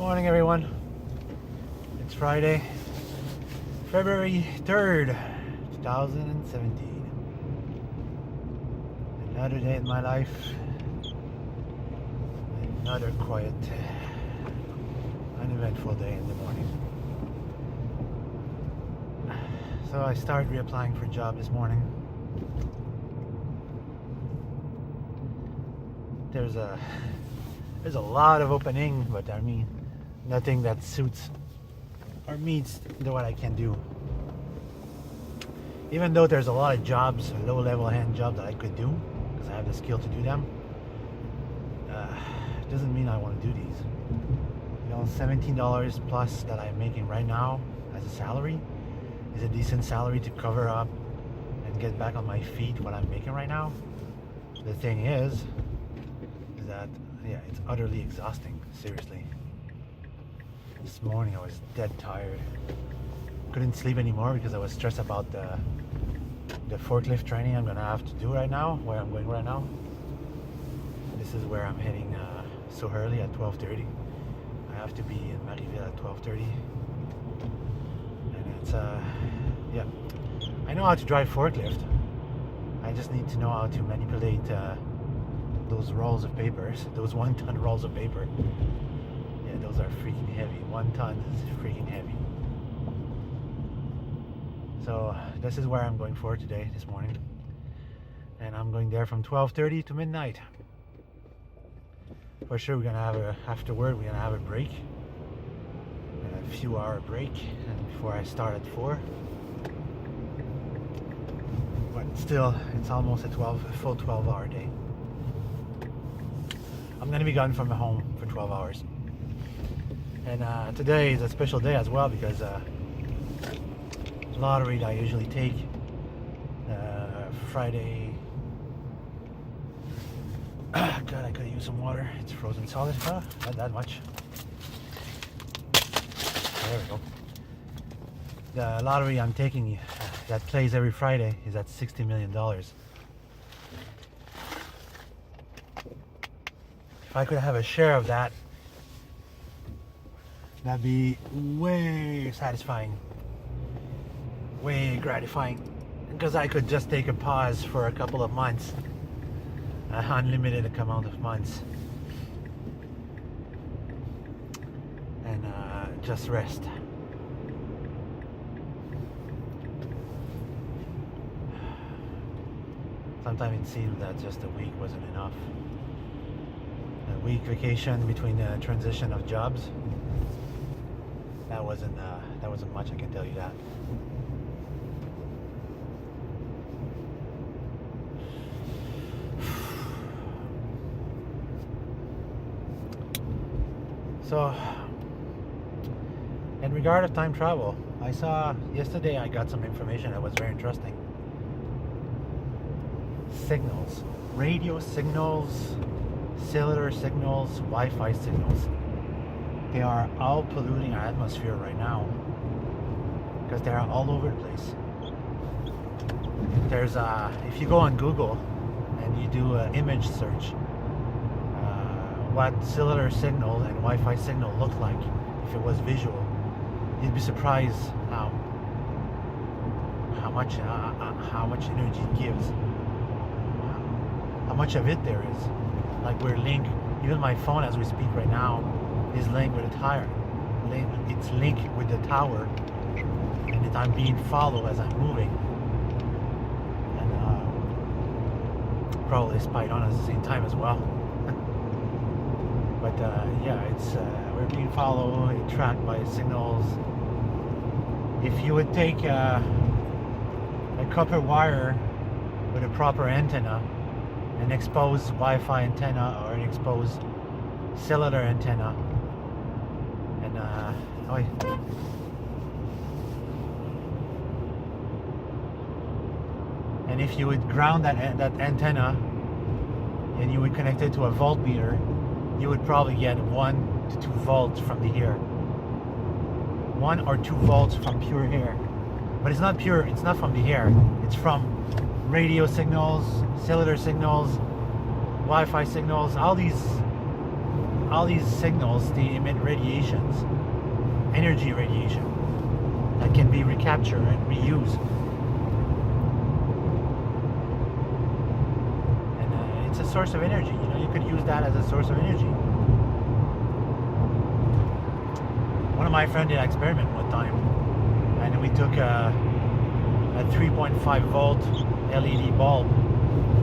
morning, everyone. It's Friday, February 3rd, 2017. Another day in my life. Another quiet, uneventful day in the morning. So I started reapplying for a job this morning. There's a lot of opening, but I mean nothing that suits or meets what I can do. Even though there's a lot of jobs, low-level hand jobs that I could do because I have the skill to do them, doesn't mean I want to do these. You know, $17 plus that I'm making right now as a salary is a decent salary to cover up and get back on my feet what I'm making right now. The thing is that, yeah, it's utterly exhausting, seriously. This morning I was dead tired. Couldn't sleep anymore because I was stressed about the forklift training I'm gonna have to do right now, where I'm going right now. This is where I'm heading so early at 12:30. I have to be in Marieville at 12:30. And it's, yeah. I know how to drive forklift. I just need to know how to manipulate those rolls of papers, those 1 ton rolls of paper. Yeah, those are freaking heavy. 1 ton is freaking heavy. So this is where I'm going for today, this morning. And I'm going there from 12:30 to midnight. For sure we're gonna have afterward we're gonna have a break. A few hour break and before I start at 4. But still, it's almost a full 12-hour day. I'm gonna be gone from home for 12 hours. And today is a special day as well because lottery that I usually take Friday. God, I could use some water. It's frozen solid. Not that much. There we go. The lottery I'm taking that plays every Friday is at $60 million. If I could have a share of that, that'd be way satisfying, way gratifying, because I could just take a pause for a couple of months, an unlimited amount of months, and just rest. Sometimes it seems that just a week wasn't enough. A week vacation between the transition of jobs. That wasn't much, I can tell you that. So, in regard of time travel, I saw yesterday I got some information that was very interesting. Signals, radio signals, cellular signals, Wi-Fi signals. They are all polluting our atmosphere right now because they are all over the place. There's if you go on Google and you do an image search, what cellular signal and Wi-Fi signal look like if it was visual, you'd be surprised how much energy it gives, how much of it there is. Like we're linked, even my phone as we speak right now is linked with a tower. It's linked with the tower, and that I'm being followed as I'm moving, and probably spied on at the same time as well. But yeah, it's we're being followed, tracked by signals. If you would take a copper wire with a proper antenna, an exposed Wi-Fi antenna or an exposed cellular antenna, and and if you would ground that antenna and you would connect it to a voltmeter, you would probably get 1 to 2 volts from the air. 1 or 2 volts from pure air. But it's not pure, it's not from the air. It's from radio signals, cellular signals, Wi-Fi signals, all these all these signals, they emit radiations, energy radiation, that can be recaptured and reused. And it's a source of energy. You know, you could use that as a source of energy. One of my friends did an experiment one time, and we took a 3.5 volt LED bulb,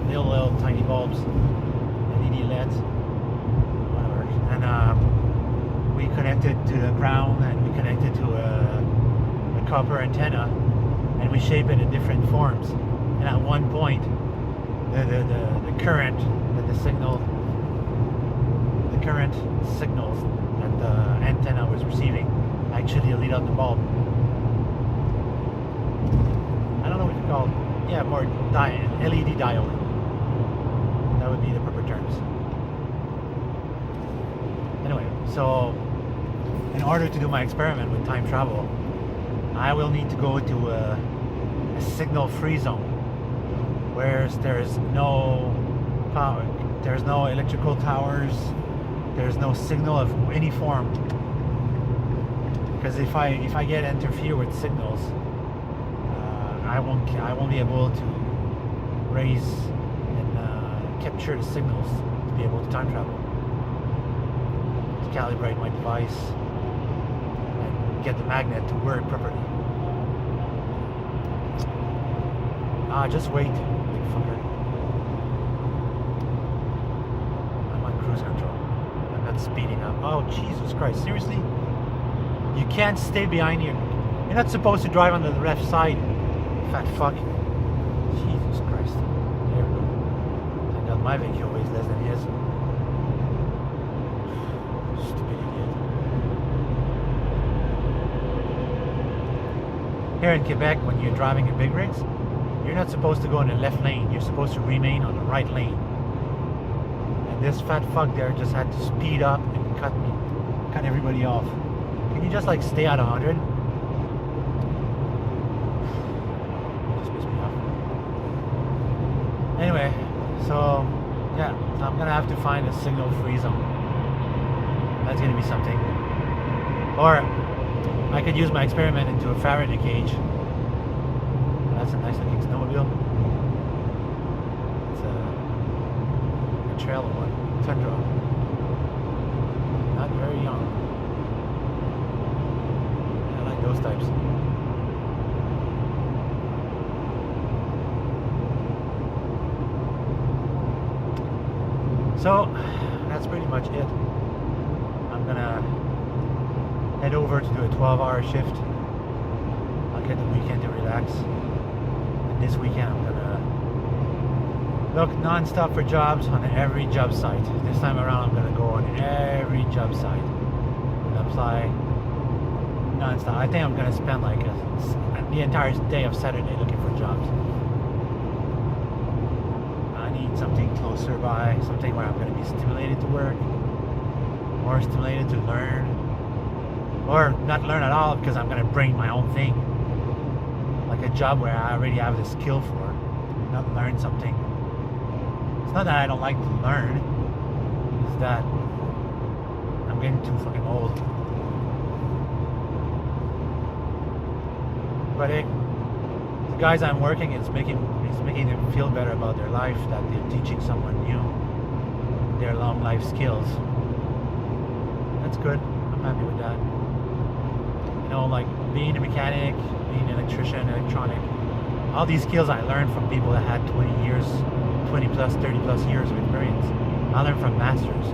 little tiny bulbs, LED LEDs, whatever, and we connected to the ground, and we connected to a copper antenna, and we shape it in different forms. And at one point, the current that the current signals that the antenna was receiving actually lit up the bulb. I don't know what you call it. Yeah, more LED diode. That would be the proper terms. Anyway, so in order to do my experiment with time travel, I will need to go to a signal-free zone where there's no power, there's no electrical towers, there's no signal of any form. Because if I get interfere with signals, I won't be able to raise and capture the signals to be able to time travel, to calibrate my device and get the magnet to work properly. Just wait, big fucker. I'm on cruise control. I'm not speeding up. Oh, Jesus Christ, seriously? You can't stay behind here. You're not supposed to drive on the left side. Fat fuck. Jesus Christ. There we go. Thank God my vehicle weighs less than his. Stupid idiot. Here in Quebec, when you're driving in big rigs, you're not supposed to go in the left lane. You're supposed to remain on the right lane. And this fat fuck there just had to speed up and cut everybody off. Can you just like stay at 100? Just piss me off. Anyway, so yeah, I'm gonna have to find a signal-free zone. That's gonna be something. Or I could use my experiment into a Faraday cage. That's a nice looking snowmobile. It's a trail one, Tundra. Not very young. I like those types. So that's pretty much it. I'm gonna head over to do a 12-hour shift. I'll get the weekend to relax. And this weekend I'm gonna look non-stop for jobs on every job site. This time around I'm gonna go on every job site and apply non-stop. I think I'm gonna spend like the entire day of Saturday looking for jobs. I need something closer by, something where I'm gonna be stimulated to work, more stimulated to learn, or not learn at all because I'm gonna bring my own thing. Like a job where I already have the skill for, not learn something. It's not that I don't like to learn, it's that I'm getting too fucking old. But hey, the guys I'm working, it's making them feel better about their life, that they're teaching someone new their long life skills. That's good. I'm happy with that. You know, like being a mechanic, being an electrician, electronic, all these skills I learned from people that had 20 years, 20 plus, 30 plus years of experience. I learned from masters.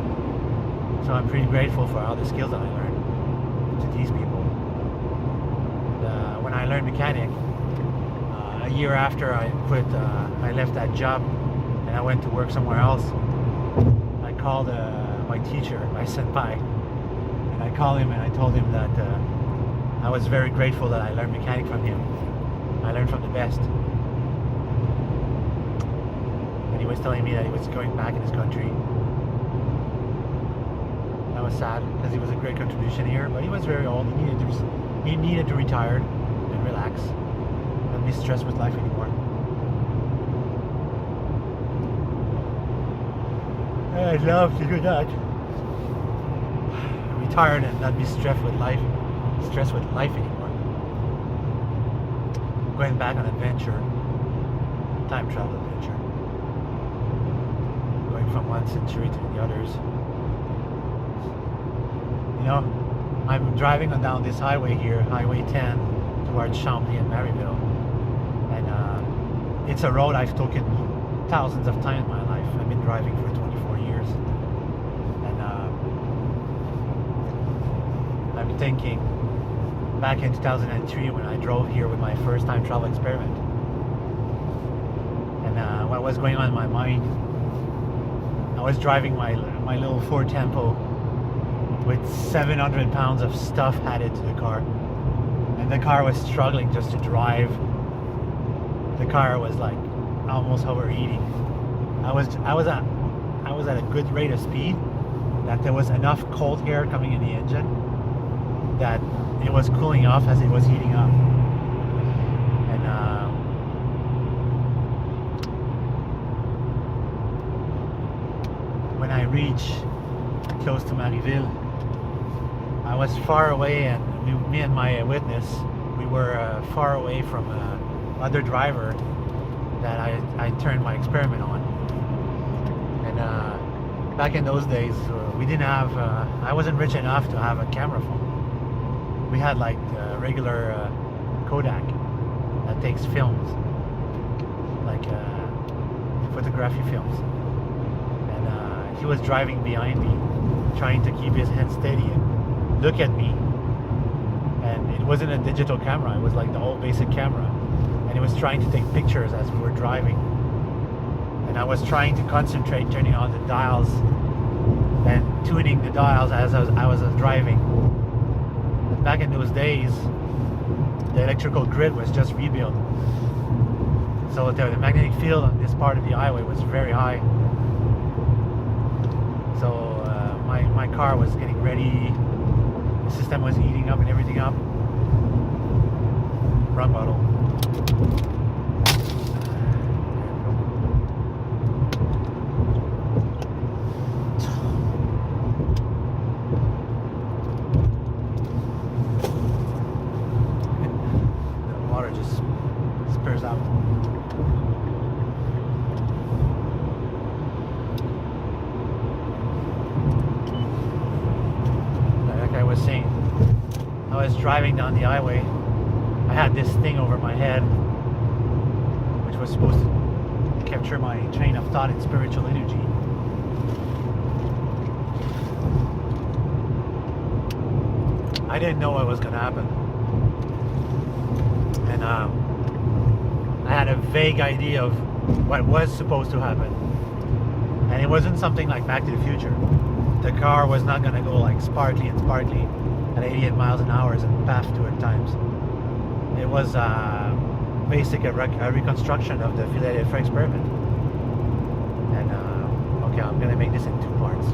So I'm pretty grateful for all the skills that I learned to these people. When I learned mechanic, a year after I quit, I left that job and I went to work somewhere else. I called my teacher, my senpai, and I called him and I told him that I was very grateful that I learned mechanic from him. I learned from the best. And he was telling me that he was going back in his country. That was sad because he was a great contribution here, but he was very old. He needed to retire and relax. Not be stressed with life anymore. I'd love to do that. tired and not be stressed with life anymore. Going back on adventure, time travel adventure, going from one century to the others. You know, I'm driving on down this highway here, Highway 10, towards Chambly and Maryville, and it's a road I've taken thousands of times in my life. I've been driving for 24 years, and I'm thinking back in 2003 when I drove here with my first time travel experiment, and what was going on in my mind. I was driving my little Ford Tempo with 700 pounds of stuff added to the car, and the car was struggling just to drive. The car was like almost overheating. I was at a good rate of speed, that there was enough cold air coming in the engine that it was cooling off as it was heating up. And when I reached close to Maryville, I was far away, and me and my witness, we were far away from other driver that I turned my experiment on. And back in those days, we didn't have, I wasn't rich enough to have a camera phone. We had like regular Kodak that takes films, like photography films. And he was driving behind me, trying to keep his hand steady and look at me. And it wasn't a digital camera, it was like the old basic camera. And he was trying to take pictures as we were driving. And I was trying to concentrate, turning on the dials and tuning the dials as I was driving. And back in those days, the electrical grid was just rebuilt. So the magnetic field on this part of the highway was very high. So my car was getting ready. The system was heating up and everything up. Wrong bottle. The water just spurs out. Like I was saying, I was driving down the highway. I had this thing over my head, which was supposed to capture my train of thought and spiritual energy. I didn't know what was going to happen. And I had a vague idea of what was supposed to happen. And it wasn't something like Back to the Future. The car was not going to go like sparkly at 88 miles an hour and path to at times. It was basically a reconstruction of the Philadelphia experiment. And okay, I'm going to make this in two parts.